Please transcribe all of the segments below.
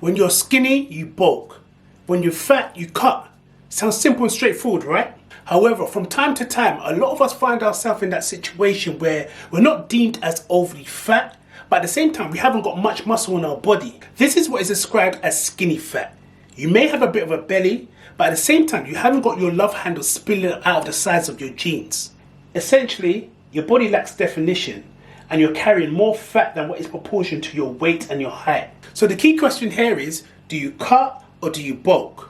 When you're skinny, you bulk. When you're fat, you cut. Sounds simple and straightforward, right? However, from time to time, a lot of us find ourselves in that situation where we're not deemed as overly fat, but at the same time, we haven't got much muscle in our body. This is what is described as skinny fat. You may have a bit of a belly, but at the same time, you haven't got your love handle spilling out of the sides of your jeans. Essentially, your body lacks definition, and you're carrying more fat than what is proportioned to your weight and your height. So the key question here is, do you cut or do you bulk?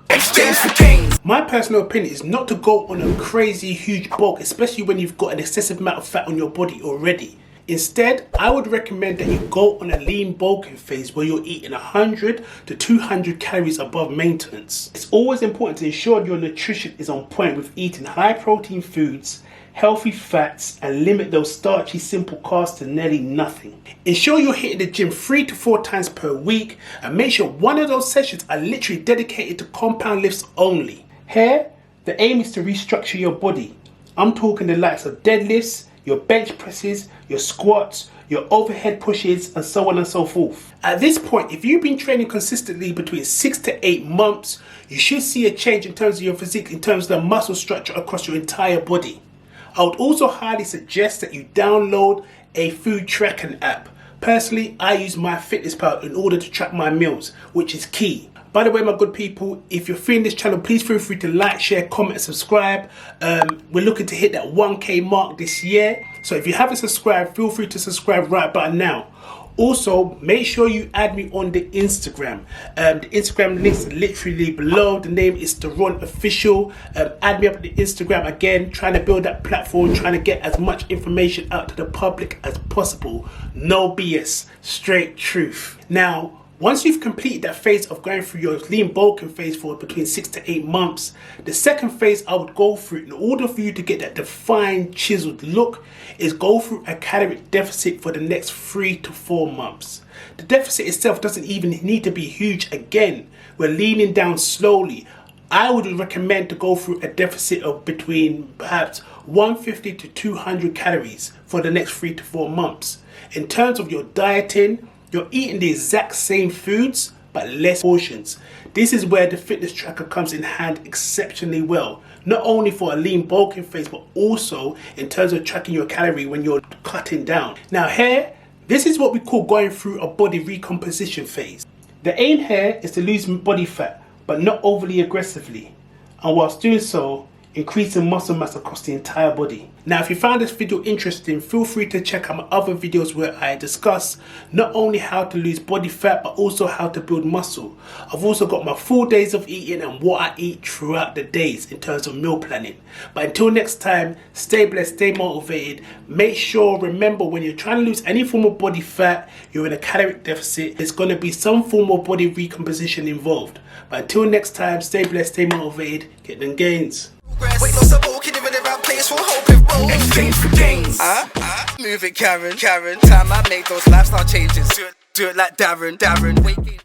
My personal opinion is not to go on a crazy huge bulk, especially when you've got an excessive amount of fat on your body already. Instead, I would recommend that you go on a lean bulking phase where you're eating 100 to 200 calories above maintenance. It's always important to ensure your nutrition is on point with eating high protein foods, healthy fats, and limit those starchy simple carbs to nearly nothing. Ensure you're hitting the gym 3 to 4 times per week, and make sure one of those sessions are literally dedicated to compound lifts only. Here, the aim is to restructure your body. I'm talking the likes of deadlifts, your bench presses, your squats, your overhead pushes, and so on and so forth. At this point, if you've been training consistently between 6 to 8 months, you should see a change in terms of your physique, in terms of the muscle structure across your entire body. I would also highly suggest that you download a food tracking app. Personally, I use MyFitnessPal in order to track my meals, which is key. By the way, my good people, if you're feeling this channel, please feel free to like, share, comment, and subscribe. We're looking to hit that 1K mark this year. So if you haven't subscribed, feel free to subscribe right about now. Also, make sure you add me on the Instagram. The Instagram links are literally below. The name is Daron Official. Add me up on the Instagram. Again, trying to build that platform, trying to get as much information out to the public as possible. No BS, straight truth. Now, once you've completed that phase of going through your lean bulking phase for between 6 to 8 months, the second phase I would go through in order for you to get that defined, chiseled look is go through a caloric deficit for the next 3 to 4 months. The deficit itself doesn't even need to be huge. Again, we're leaning down slowly. I would recommend to go through a deficit of between perhaps 150 to 200 calories for the next 3 to 4 months. In terms of your dieting, you're eating the exact same foods, but less portions. This is where the fitness tracker comes in hand exceptionally well. Not only for a lean bulking phase, but also in terms of tracking your calorie when you're cutting down. Now here, this is what we call going through a body recomposition phase. The aim here is to lose body fat, but not overly aggressively. And whilst doing so, increasing muscle mass across the entire body. Now, if you found this video interesting, feel free to check out my other videos where I discuss not only how to lose body fat, but also how to build muscle. I've also got my full days of eating and what I eat throughout the days in terms of meal planning. But until next time, stay blessed, stay motivated. Make sure, remember, when you're trying to lose any form of body fat, you're in a caloric deficit. There's going to be some form of body recomposition involved. But until next time, stay blessed, stay motivated, get them gains. Wait, no support, in the right place for hope and roll. Exchange for gains. Move it, Karen. Time I make those lifestyle changes. Do it like Darren. Wait.